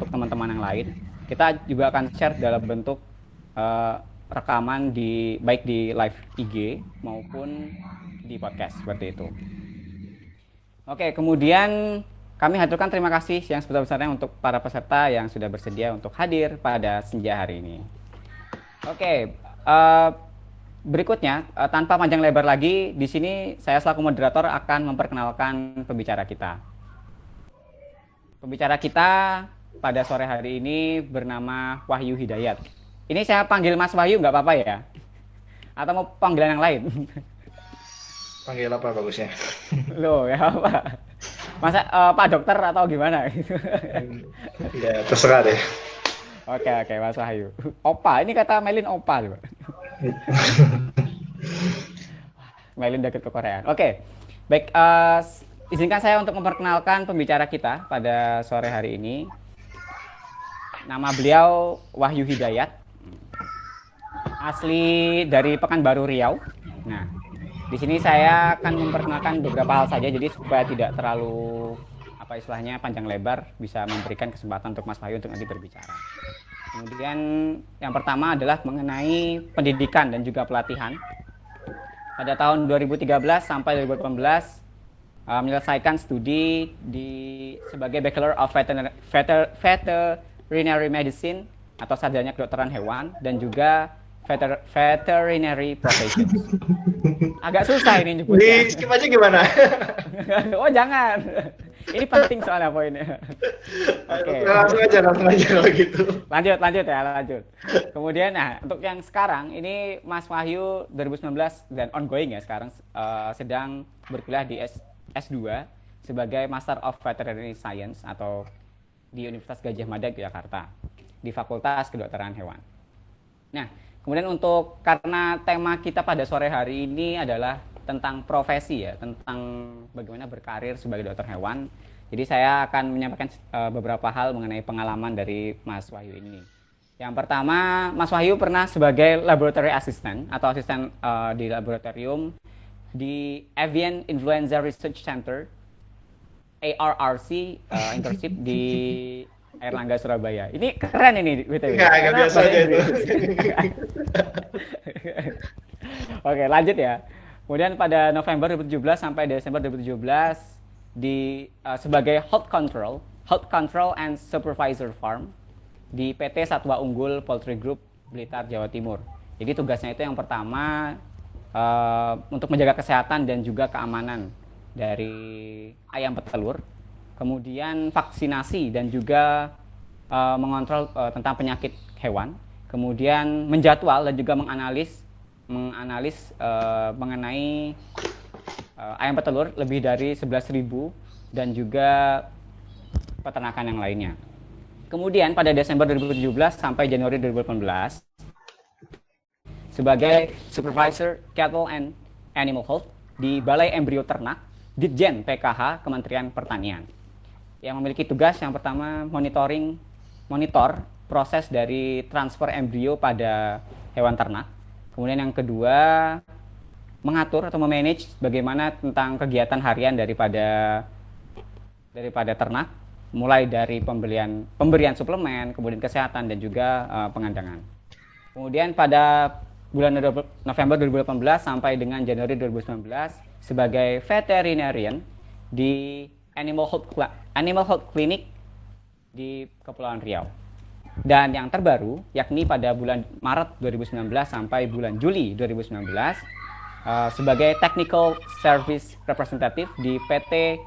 untuk teman-teman yang lain. Kita juga akan share dalam bentuk rekaman baik di live IG maupun di podcast seperti itu. Oke, kemudian kami haturkan terima kasih yang sebesar-besarnya untuk para peserta yang sudah bersedia untuk hadir pada senja hari ini. Oke, berikutnya tanpa panjang lebar lagi, di sini saya selaku moderator akan memperkenalkan pembicara kita. Pembicara kita pada sore hari ini bernama Wahyu Hidayat. Ini saya panggil Mas Wahyu nggak apa-apa ya? Atau mau panggilan yang lain? Panggil apa bagusnya? Loh, ya apa? Masa Pak Dokter atau gimana? Ya, terserah deh. Oke, Mas Wahyu. Opa, ini kata Melin Opa coba. Melin deket ke Korea. Oke, baik. Izinkan saya untuk memperkenalkan pembicara kita pada sore hari ini. Nama beliau Wahyu Hidayat, asli dari Pekanbaru Riau. Nah, di sini saya akan memperkenalkan beberapa hal saja, jadi supaya tidak terlalu panjang lebar, bisa memberikan kesempatan untuk Mas Wahyu untuk nanti berbicara. Kemudian yang pertama adalah mengenai pendidikan dan juga pelatihan. Pada tahun 2013 sampai 2018 menyelesaikan studi sebagai Bachelor of Veterinary Medicine atau sarjana kedokteran hewan dan juga veterinary professions. Agak susah ini nyebutnya. Skip aja gimana? Oh jangan. Ini penting soalnya poinnya. Oke. Langsung aja kalau gitu. Lanjut ya. Kemudian untuk yang sekarang ini Mas Wahyu 2019 dan ongoing ya sekarang sedang berkuliah di S2 sebagai Master of Veterinary Science atau di Universitas Gadjah Mada Yogyakarta di Fakultas Kedokteran Hewan. Nah, kemudian karena tema kita pada sore hari ini adalah tentang profesi ya, tentang bagaimana berkarir sebagai dokter hewan. Jadi saya akan menyampaikan beberapa hal mengenai pengalaman dari Mas Wahyu ini. Yang pertama, Mas Wahyu pernah sebagai laboratory assistant atau asisten di laboratorium di Avian Influenza Research Center ARRC internship di Airlangga Surabaya. Ini keren ini BTW. Enggak biasa aja itu. Oke, lanjut ya. Kemudian pada November 2017 sampai Desember 2017 sebagai Health Control and Supervisor Farm di PT Satwa Unggul Poultry Group Blitar, Jawa Timur. Jadi tugasnya itu yang pertama untuk menjaga kesehatan dan juga keamanan dari ayam petelur, kemudian vaksinasi dan juga mengontrol tentang penyakit hewan, kemudian menjadwal dan juga menganalisis mengenai ayam petelur lebih dari 11.000 dan juga peternakan yang lainnya. Kemudian pada Desember 2017 sampai Januari 2018 sebagai Supervisor Cattle and Animal Health di Balai Embrio Ternak Ditjen PKH Kementerian Pertanian, yang memiliki tugas yang pertama monitor proses dari transfer embrio pada hewan ternak. Kemudian yang kedua mengatur atau memanage bagaimana tentang kegiatan harian daripada ternak, mulai dari pemberian suplemen, kemudian kesehatan dan juga pengandangan. Kemudian pada bulan November 2018 sampai dengan Januari 2019 sebagai veterinarian di Animal Health Clinic di Kepulauan Riau. Dan yang terbaru yakni pada bulan Maret 2019 sampai bulan Juli 2019 sebagai Technical Service Representative di PT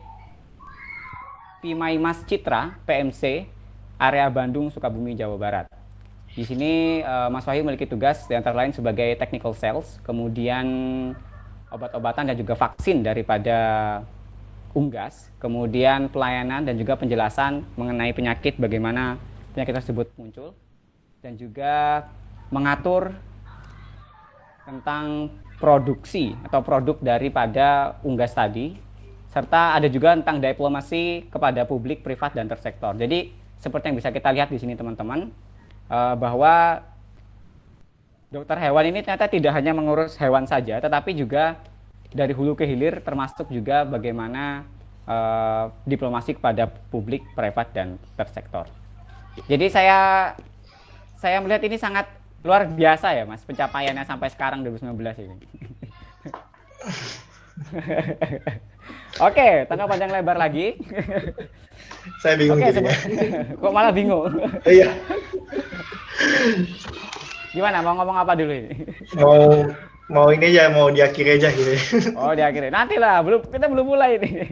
Pimaimas Citra PMC area Bandung Sukabumi Jawa Barat. Di sini Mas Wahyu memiliki tugas di antara lain sebagai technical sales, kemudian obat-obatan dan juga vaksin daripada unggas, kemudian pelayanan dan juga penjelasan mengenai penyakit, bagaimana penyakit tersebut muncul, dan juga mengatur tentang produksi atau produk daripada unggas tadi, serta ada juga tentang diplomasi kepada publik, privat, dan tersektor. Jadi seperti yang bisa kita lihat di sini teman-teman, bahwa dokter hewan ini ternyata tidak hanya mengurus hewan saja, tetapi juga dari hulu ke hilir, termasuk juga bagaimana diplomasi kepada publik, privat, dan tersektor. Jadi saya melihat ini sangat luar biasa ya Mas, pencapaiannya sampai sekarang 2019 ini. Oke, tanpa panjang lebar lagi. Saya bingung Oke, jadinya. kok malah bingung. Iya, Gimana, mau ngomong apa dulu ini? mau mau ini aja, mau diakhiri aja gitu. Oh, di akhirnya. Nanti lah, kita belum mulai ini.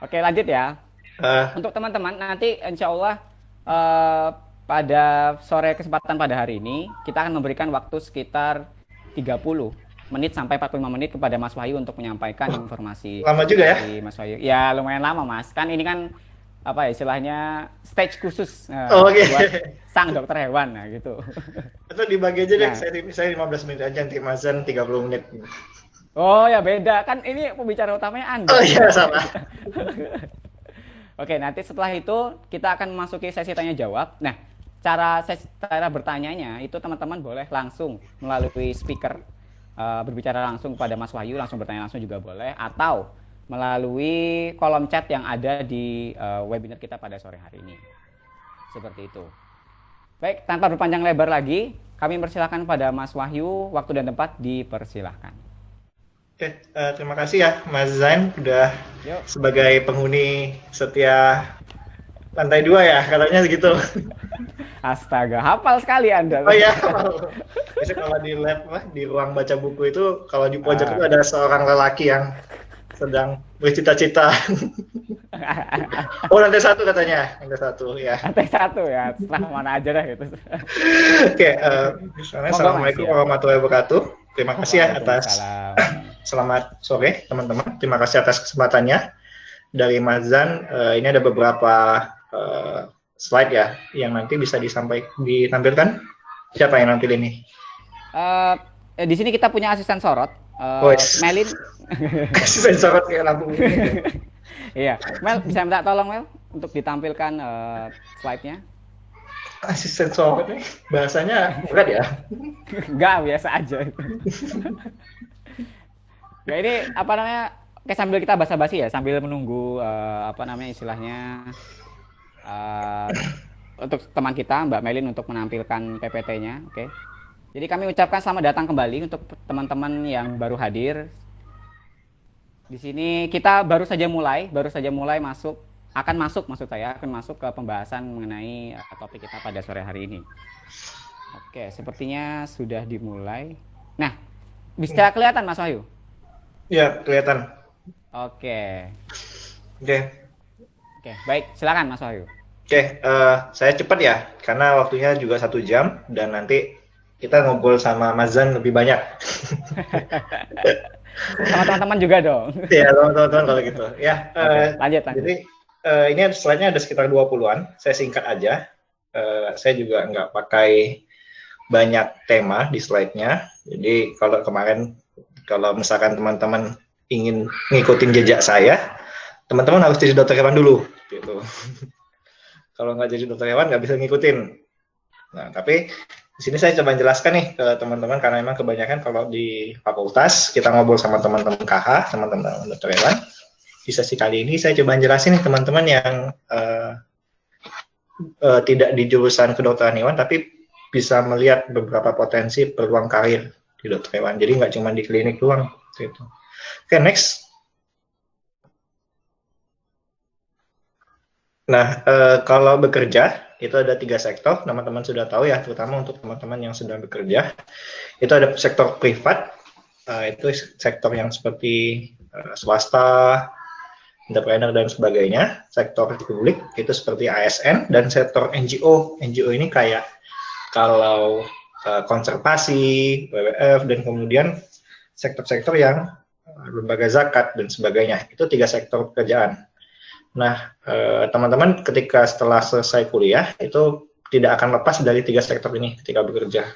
Oke, lanjut ya. Eh, Untuk teman-teman, nanti insya Allah eh, pada sore kesempatan pada hari ini, kita akan memberikan waktu sekitar 30 menit sampai 45 menit kepada Mas Wahyu untuk menyampaikan informasi Lama juga ya? dari Mas Wahyu. Ya, lumayan lama, Mas. Kan ini kan apa ya istilahnya stage khusus Oh, oke. buat sang dokter hewan nah gitu. Atau dibagi aja deh, Nah, saya 15 menit aja, nanti Mazan 30 menit. oh ya beda. Kan ini pembicara utamanya Anda. Oh iya, salah. Oke, nanti setelah itu kita akan memasuki sesi tanya jawab. Nah, cara bertanyanya itu teman-teman boleh langsung melalui speaker berbicara langsung kepada Mas Wahyu, langsung bertanya langsung juga boleh, atau melalui kolom chat yang ada di webinar kita pada sore hari ini. Seperti itu. Baik, tanpa berpanjang lebar lagi, kami persilahkan pada Mas Wahyu, waktu dan tempat dipersilahkan. Oke, terima kasih ya Mas Zain udah Yuk. sebagai penghuni setia lantai 2 ya, katanya segitu. Astaga, hafal sekali Anda. Oh iya, biasanya kalau di lab, di ruang baca buku itu, kalau di pojok itu ada seorang lelaki yang sedang bercita-cita. Oh, lantai 1 katanya, lantai 1 ya. Lantai 1 ya, setelah mana aja dah gitu. Oke, Assalamualaikum warahmatullahi wabarakatuh. Terima kasih ya atas selamat sore teman-teman. Terima kasih atas kesempatannya dari Mas Zan. Ini ada beberapa slide ya yang nanti bisa ditampilkan. Siapa yang nampil ini? Di sini kita punya asisten sorot, Melin. Asisten sorot kayak lampu. Iya, Mel bisa minta tolong Mel untuk ditampilkan slide-nya. Asisten sorot nih, bahasanya berat ya? Enggak, biasa aja itu. Ya ini apa namanya? Oke, sambil kita basa-basi ya, sambil menunggu apa namanya istilahnya untuk teman kita Mbak Melin untuk menampilkan PPT-nya, oke. Jadi kami ucapkan selamat datang kembali untuk teman-teman yang baru hadir. Di sini kita baru saja mulai akan masuk ke pembahasan mengenai topik kita pada sore hari ini. Oke, sepertinya sudah dimulai. Nah, bisa kelihatan Mas Wahyu? Iya, kelihatan. Oke. Oke. Oke, baik, silakan Mas Wahyu. Oke, saya cepat ya, karena waktunya juga 1 jam dan nanti kita ngobrol sama Mas Zan lebih banyak. Sama teman-teman juga dong. Iya, teman-teman kalau gitu. Ya, lanjut. Jadi ini slide-nya ada sekitar 20-an. Saya singkat aja. Saya juga nggak pakai banyak tema di slide-nya. Jadi kalau misalkan teman-teman ingin ngikutin jejak saya, teman-teman harus jadi dokter hewan dulu. Gitu. Kalau nggak jadi dokter hewan, nggak bisa ngikutin. Nah, tapi di sini saya coba jelaskan nih ke teman-teman, karena memang kebanyakan kalau di fakultas kita ngobrol sama teman-teman KH, teman-teman dokter hewan. Di sesi kali ini saya coba jelasin nih teman-teman yang tidak di jurusan kedokteran hewan, tapi bisa melihat beberapa potensi peluang karir di dokter hewan. Jadi nggak cuma di klinik doang. Gitu. Oke, next. Nah, kalau bekerja, itu ada 3 sektor, teman-teman sudah tahu ya, terutama untuk teman-teman yang sedang bekerja. Itu ada sektor privat, itu sektor yang seperti swasta, entrepreneur, dan sebagainya. Sektor publik, itu seperti ASN, dan sektor NGO. NGO ini kayak kalau konservasi, WWF, dan kemudian sektor-sektor yang lembaga zakat, dan sebagainya. Itu 3 sektor pekerjaan. Nah, teman-teman ketika setelah selesai kuliah itu tidak akan lepas dari 3 sektor ini ketika bekerja.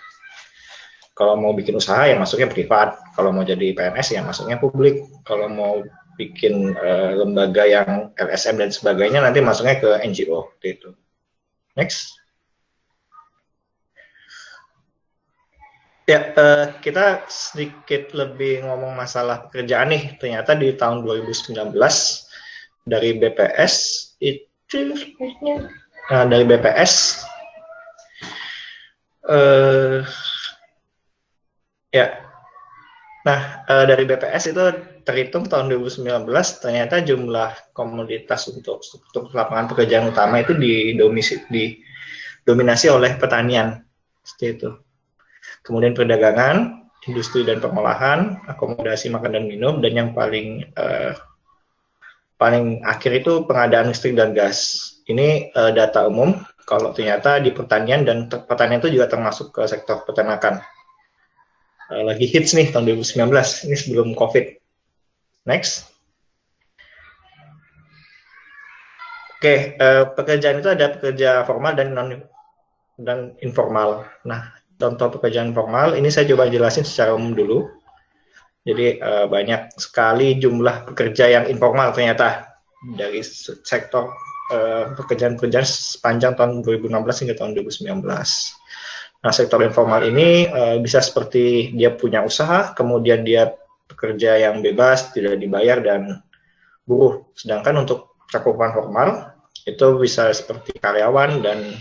Kalau mau bikin usaha ya masuknya privat, kalau mau jadi PNS ya masuknya publik, kalau mau bikin lembaga yang LSM dan sebagainya nanti masuknya ke NGO gitu. Next. Ya, kita sedikit lebih ngomong masalah pekerjaan nih. Ternyata di tahun 2019 dari BPS itu Nah, dari BPS, ya, nah dari BPS itu terhitung tahun 2019 ternyata jumlah komoditas untuk struktur lapangan pekerjaan utama itu didominasi oleh pertanian, seperti itu. Kemudian perdagangan, industri dan pengolahan, akomodasi makan dan minum, dan yang paling akhir itu pengadaan listrik dan gas. Ini data umum kalau ternyata di pertanian, dan pertanian itu juga termasuk ke sektor peternakan. Lagi hits nih tahun 2019, ini sebelum COVID. Next. Oke, pekerjaan itu ada pekerja formal dan informal. Nah, contoh pekerjaan formal ini saya coba jelasin secara umum dulu. Jadi banyak sekali jumlah pekerja yang informal ternyata dari sektor pekerjaan-pekerjaan sepanjang tahun 2016 hingga tahun 2019. Nah, sektor informal ini bisa seperti dia punya usaha, kemudian dia pekerja yang bebas, tidak dibayar, dan buruh. Sedangkan untuk cakupan formal, itu bisa seperti karyawan dan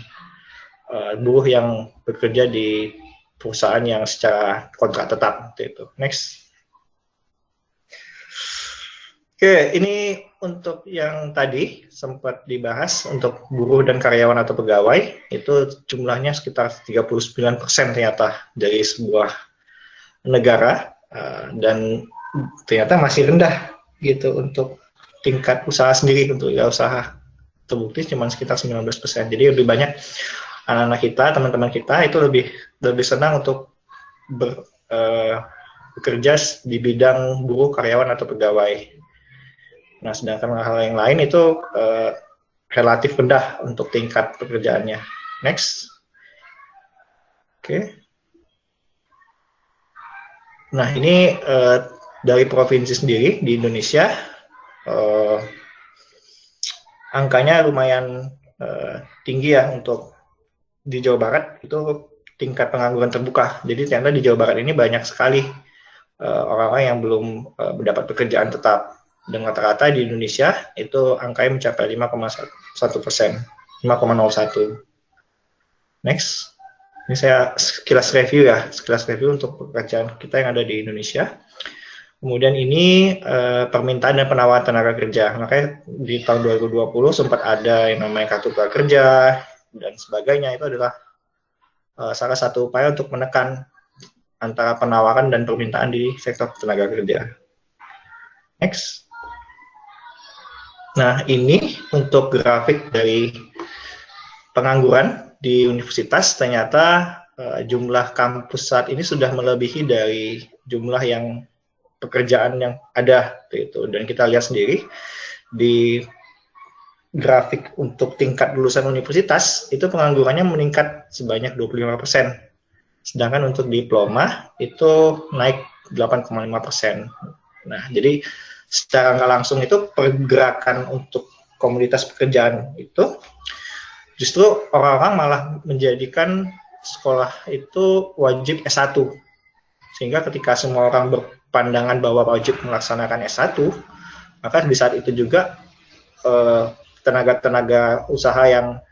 buruh yang bekerja di perusahaan yang secara kontrak tetap. Itu. Next. Oke, ini untuk yang tadi sempat dibahas untuk buruh dan karyawan atau pegawai, itu jumlahnya sekitar 39% ternyata dari sebuah negara, dan ternyata masih rendah gitu untuk tingkat usaha sendiri, untuk usaha terbukti cuma sekitar 19%. Jadi lebih banyak anak-anak kita, teman-teman kita itu lebih senang untuk bekerja di bidang buruh, karyawan atau pegawai. Nah, sedangkan hal yang lain itu relatif rendah untuk tingkat pekerjaannya. Next. Oke. Nah, ini dari provinsi sendiri di Indonesia, angkanya lumayan tinggi ya. Untuk di Jawa Barat itu tingkat pengangguran terbuka. Jadi ternyata di Jawa Barat ini banyak sekali orang-orang yang belum mendapat pekerjaan tetap. Dan rata-rata di Indonesia itu angkanya mencapai 5,1%, 5,01. Next. Ini saya sekilas review untuk pekerjaan kita yang ada di Indonesia. Kemudian ini permintaan dan penawaran tenaga kerja. Makanya di tahun 2020 sempat ada yang namanya kartu prakerja dan sebagainya. Itu adalah salah satu upaya untuk menekan antara penawaran dan permintaan di sektor tenaga kerja. Next. Nah, ini untuk grafik dari pengangguran di universitas. Ternyata jumlah kampus saat ini sudah melebihi dari jumlah yang pekerjaan yang ada gitu. Dan kita lihat sendiri di grafik untuk tingkat lulusan universitas itu penganggurannya meningkat sebanyak 25%. Sedangkan untuk diploma itu naik 8,5%. Nah, jadi secara nggak langsung itu pergerakan untuk komoditas pekerjaan itu justru orang-orang malah menjadikan sekolah itu wajib S1. Sehingga ketika semua orang berpandangan bahwa wajib melaksanakan S1, maka di saat itu juga tenaga-tenaga usaha yang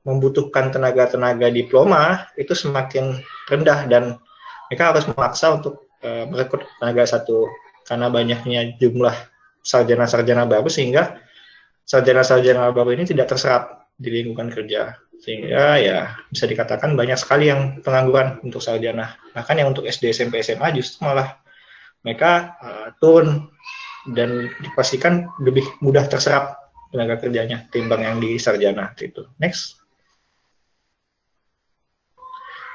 membutuhkan tenaga-tenaga diploma itu semakin rendah, dan mereka harus memaksa untuk merekrut tenaga S1 karena banyaknya jumlah sarjana-sarjana baru, sehingga sarjana-sarjana baru ini tidak terserap di lingkungan kerja, sehingga ya bisa dikatakan banyak sekali yang pengangguran untuk sarjana. Bahkan yang untuk SD, SMP, SMA justru malah mereka turun dan dipastikan lebih mudah terserap tenaga kerjanya timbang yang di sarjana itu. Next.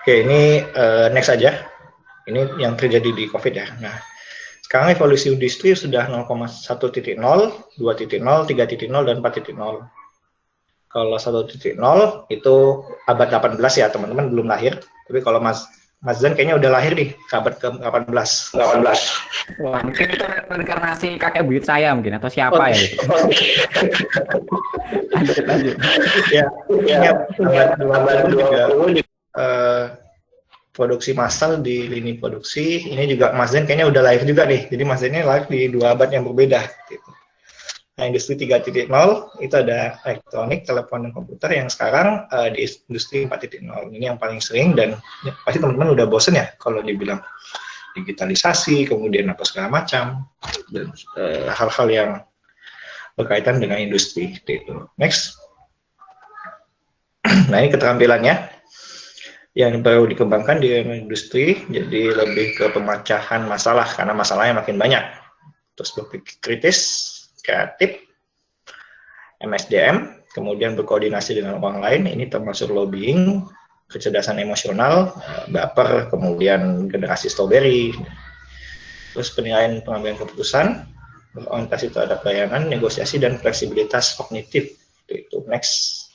Oke, ini next aja. Ini yang terjadi di COVID ya. Nah, sekarang evolusi industri sudah 0,1.0, 2.0, 3.0, dan 4.0. Kalau 1.0 itu abad 18 ya, teman-teman belum lahir. Tapi kalau Mas Zan kayaknya udah lahir nih, abad ke-18. Wah, mungkin itu reinkarnasi kakek buyut saya mungkin, atau siapa ya gitu. Lanjut. Ya, abad 20 juga produksi massal di lini produksi. Ini juga Mas Zen kayaknya udah lahir juga nih. Jadi Mas Zen ini lahir di dua abad yang berbeda. Gitu. Nah, industri 3.0 itu ada elektronik, telepon, dan komputer yang sekarang di industri 4.0. Ini yang paling sering dan ya, pasti teman-teman udah bosen ya kalau dibilang digitalisasi, kemudian apa segala macam, dan hal-hal yang berkaitan dengan industri. Itu. Next. Nah, ini keterampilannya yang perlu dikembangkan di industri, jadi lebih ke pemecahan masalah, karena masalahnya makin banyak. Terus berpikir kritis, kreatif, MSDM, kemudian berkoordinasi dengan orang lain, ini termasuk lobbying, kecerdasan emosional, baper, kemudian generasi strawberry, terus penilaian pengambilan keputusan, berorientasi terhadap layanan, negosiasi, dan fleksibilitas kognitif. Itu next.